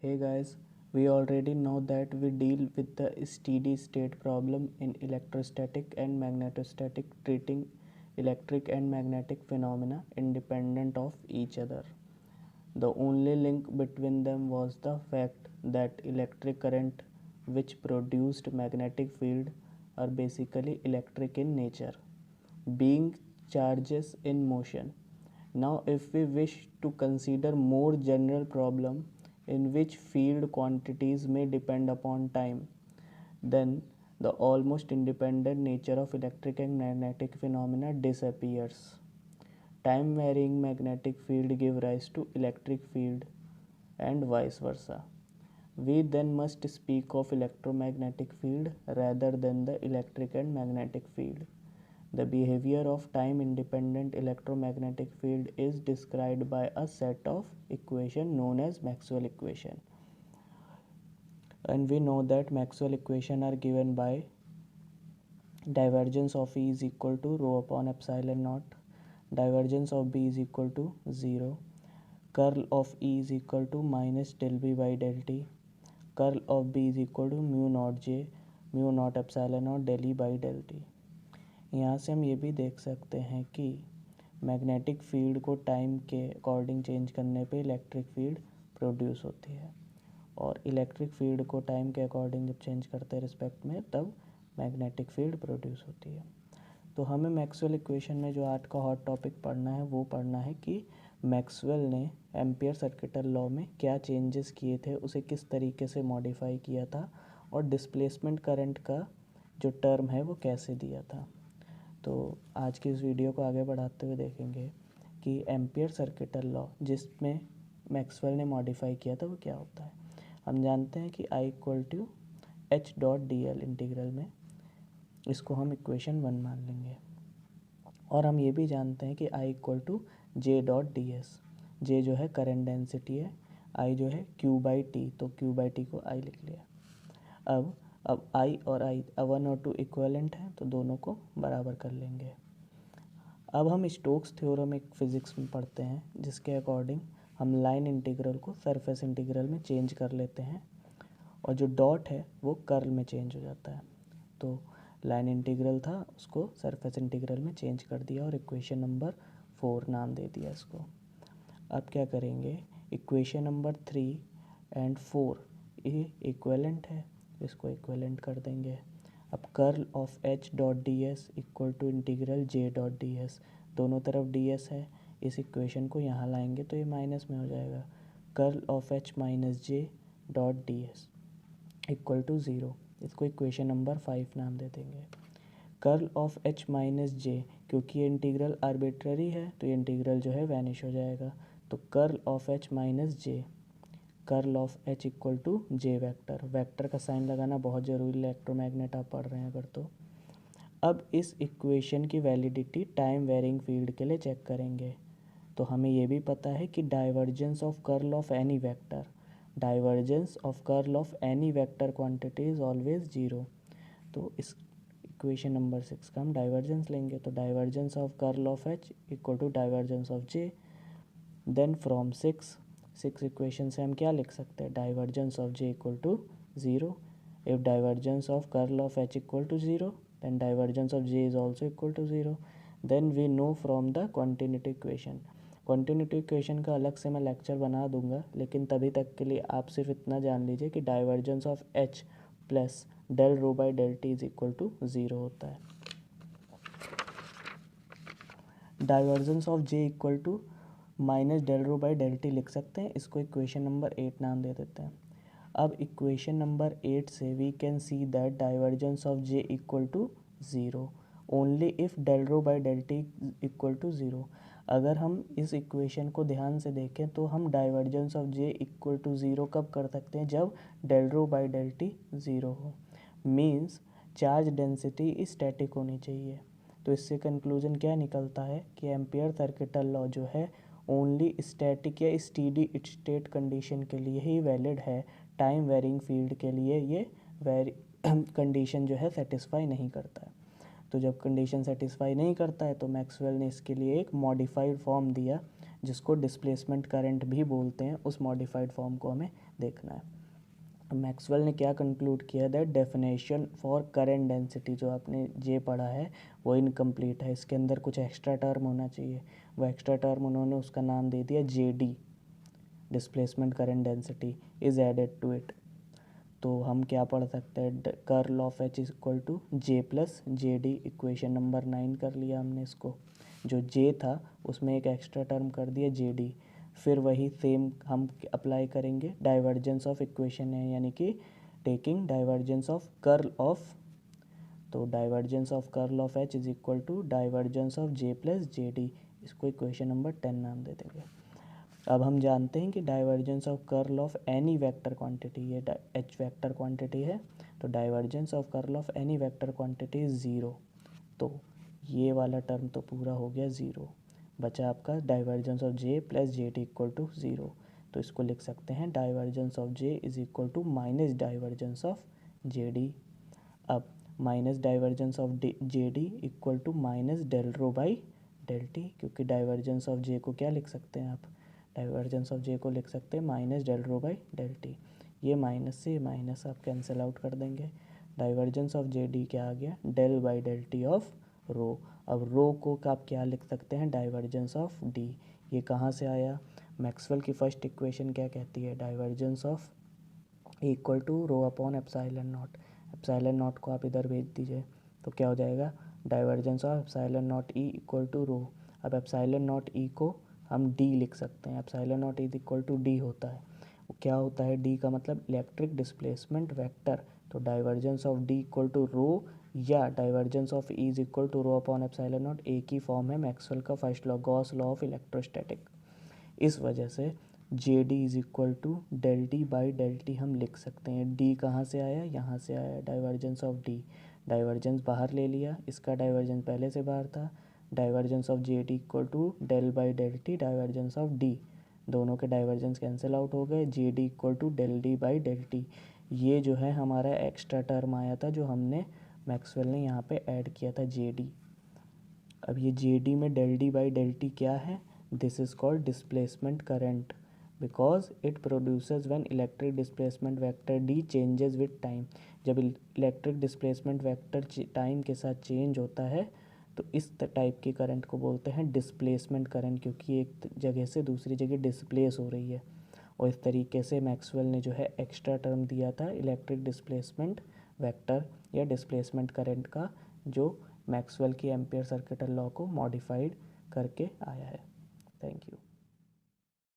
Hey guys, we already know that we deal with the steady state problem in electrostatic and magnetostatic, treating electric and magnetic phenomena independent of each other. The only link between them was the fact that electric current which produced magnetic field are basically electric in nature, being charges in motion. Now if we wish to consider more general problem in which field quantities may depend upon time, then the almost independent nature of electric and magnetic phenomena disappears. Time varying magnetic field give rise to electric field and vice versa. We then must speak of electromagnetic field rather than the electric and magnetic field. The behavior of time independent electromagnetic field is described by a set of equations known as Maxwell equation. And we know that Maxwell equation are given by divergence of E is equal to rho upon epsilon naught, divergence of B is equal to 0, curl of E is equal to minus del B by del T, curl of B is equal to mu naught epsilon naught del E by del T. यहाँ से हम ये भी देख सकते हैं कि magnetic field को टाइम के अकॉर्डिंग चेंज करने पे इलेक्ट्रिक फील्ड प्रोड्यूस होती है, और इलेक्ट्रिक फील्ड को टाइम के अकॉर्डिंग जब चेंज करते हैं रिस्पेक्ट में तब मैग्नेटिक फील्ड प्रोड्यूस होती है। तो हमें मैक्सवेल इक्वेशन में जो आज का हॉट टॉपिक पढ़ना है वो पढ़ना है कि मैक्सवेल ने एम्पियर सर्किटल लॉ में क्या चेंजेस किए थे, उसे किस तरीके से मॉडिफाई किया था, और डिस्प्लेसमेंट करंट का जो टर्म है वो कैसे दिया था। तो आज की इस वीडियो को आगे बढ़ाते हुए देखेंगे कि एम्पियर सर्किटल लॉ जिसमें मैक्सवेल ने मॉडिफाई किया था वो क्या होता है। हम जानते हैं कि I equal to H dot D L integral में इसको हम इक्वेशन 1 मान लेंगे, और हम ये भी जानते हैं कि I equal to J dot D S. J जो है करंट डेंसिटी है, आई जो है क्यू बाई टी, तो क्यू बाई टी को आई लिख लिया। अब आई और आई 1 और 2 इक्वलेंट हैं तो दोनों को बराबर कर लेंगे। अब हम स्टोक्स थ्योरम एक फिज़िक्स में पढ़ते हैं जिसके अकॉर्डिंग हम लाइन इंटीग्रल को सरफेस इंटीग्रल में चेंज कर लेते हैं, और जो डॉट है वो कर्ल में चेंज हो जाता है। तो लाइन इंटीग्रल था उसको सरफेस इंटीग्रल में चेंज कर दिया और इक्वेशन नंबर 4 नाम दे दिया इसको। अब क्या करेंगे, इक्वेशन नंबर 3 एंड 4 ये इक्वलेंट है, इसको इक्वलेंट कर देंगे। अब curl of H dot D S equal to integral J dot D S, दोनों तरफ डी एस है, इस इक्वेशन को यहाँ लाएंगे तो ये माइनस में हो जाएगा। Curl of H minus J dot D S equal to 0, इसको इक्वेशन नंबर 5 नाम दे देंगे। Curl of H minus J, क्योंकि ये इंटीग्रल आर्बिट्ररी है तो ये इंटीग्रल जो है वैनिश हो जाएगा, तो curl of H minus J, curl of H equal to J vector. Vector का साइन लगाना बहुत ज़रूरी, इलेक्ट्रोमैग्नेट आप पढ़ रहे हैं अगर तो। अब इस इक्वेशन की वैलिडिटी टाइम वेरिंग फील्ड के लिए चेक करेंगे। तो हमें ये भी पता है कि divergence of curl of any vector, divergence of curl of any vector quantity is always 0। तो इस इक्वेशन नंबर 6 का हम डाइवर्जेंस लेंगे, तो divergence of curl of H equal to divergence of J. Then from 6 equation से हम क्या लिख सकते हैं, divergence of J equal to 0। If divergence of curl of H equal to 0 then divergence of j is also equal to 0. then we know from the continuity equation, continuity equation का अलग से मैं लेक्चर बना दूंगा, लेकिन तभी तक के लिए आप सिर्फ इतना जान लीजिए कि divergence of h plus del rho by del T is equal to 0 होता है। Divergence of j equal to minus del rho by del T लिख सकते हैं, इसको इक्वेशन नंबर 8 नाम दे देते हैं। अब इक्वेशन नंबर 8 से we can see that divergence of J equal to 0 only if del rho by del T equal to 0। अगर हम इस इक्वेशन को ध्यान से देखें तो हम divergence of J equal to 0 कब कर सकते हैं, जब del rho by del T 0 हो, मीन्स चार्ज डेंसिटी स्टैटिक होनी चाहिए। तो इससे कंक्लूजन क्या निकलता है कि एम्पियर सर्किटल लॉ जो है ओनली स्टैटिक या स्टीडी स्टेट कंडीशन के लिए ही वैलिड है, टाइम वेरिंग फील्ड के लिए ये कंडीशन जो है सेटिस्फाई नहीं करता है। तो जब कंडीशन सेटिस्फाई नहीं करता है तो मैक्सवेल ने इसके लिए एक मॉडिफाइड फॉर्म दिया जिसको डिस्प्लेसमेंट करंट भी बोलते हैं, उस मॉडिफाइड फॉर्म को हमें देखना है। मैक्सवेल ने क्या कंक्लूड किया, that definition for current density जो आपने जे पढ़ा है वो इनकम्प्लीट है, इसके अंदर कुछ एक्स्ट्रा टर्म होना चाहिए। वो एक्स्ट्रा टर्म उन्होंने उसका नाम दे दिया J D, displacement current density is added to it. तो हम क्या पढ़ सकते हैं, curl of H is equal to J plus J D. Equation number 9 कर लिया हमने इसको। जो जे था उसमें एक एक्स्ट्रा टर्म कर दिया जे डी। फिर वही सेम हम अप्लाई करेंगे डाइवर्जेंस ऑफ इक्वेशन है, यानी कि taking divergence of curl of, तो divergence of curl of H is equal to divergence of J plus J D. इसको इक्वेशन नंबर 10 नाम दे देंगे। अब हम जानते हैं कि divergence of curl of any vector quantity, ये एच वेक्टर क्वांटिटी है, तो divergence of curl of any vector quantity is zero. तो ये वाला टर्म तो पूरा हो गया ज़ीरो, बचा आपका divergence of J plus J D equal to zero. तो इसको लिख सकते हैं divergence of J is equal to minus divergence of J D. अब minus divergence of J D equal to minus del rho by del T, क्योंकि divergence of J को क्या लिख सकते हैं आप, डाइवर्जेंस ऑफ जे को लिख सकते हैं minus del rho by del T. ये माइनस से माइनस आप कैंसिल आउट कर देंगे। डाइवर्जेंस ऑफ जे डी क्या आ गया, del by del T of rho. अब रो को आप क्या लिख सकते हैं, डाइवर्जेंस ऑफ डी। ये कहाँ से आया, मैक्सवेल की फर्स्ट इक्वेशन क्या कहती है, divergence of equal to rho upon epsilon naught. Epsilon naught को आप इधर भेज दीजिए तो क्या हो जाएगा, divergence of epsilon naught E equal to rho. अब एप्सिलॉन नॉट ई को हम डी लिख सकते हैं, epsilon naught is equal to D होता है। वो क्या होता है, डी का मतलब इलेक्ट्रिक डिस्प्लेसमेंट वेक्टर। तो divergence of D equal to rho या divergence of E is equal to rho upon epsilon naught, एक ही फॉर्म है मैक्सवेल का first law, Gauss law of electrostatic. इस वजह से J D is equal to del T by del T हम लिख सकते हैं। डी कहाँ से आया, यहाँ से आया, डाइवर्जेंस ऑफ डी, डाइवर्जेंस बाहर ले लिया, इसका डाइवर्जेंस पहले से बाहर था। Divergence of J D equal to del by del T divergence of D, दोनों के डाइवर्जेंस कैंसिल आउट हो गए, J D equal to del D by del T. ये जो है हमारा एक्स्ट्रा टर्म आया था जो हमने मैक्सवेल ने यहाँ पे ऐड किया था जे डी। अब ये जे डी में del D by del T क्या है, this is called displacement current because it produces when electric displacement vector D changes with time. जब इलेक्ट्रिक डिस्प्लेसमेंट वेक्टर टाइम के साथ चेंज होता है तो इस टाइप की करंट को बोलते हैं डिस्प्लेसमेंट करंट, क्योंकि एक जगह से दूसरी जगह डिस्प्लेस हो रही है। और इस तरीके से मैक्सवेल ने जो है एक्स्ट्रा टर्म दिया था इलेक्ट्रिक डिस्प्लेसमेंट वेक्टर या डिस्प्लेसमेंट करंट का, जो मैक्सवेल की एम्पियर सर्किटल लॉ को मॉडिफाइड करके आया है। Thank you.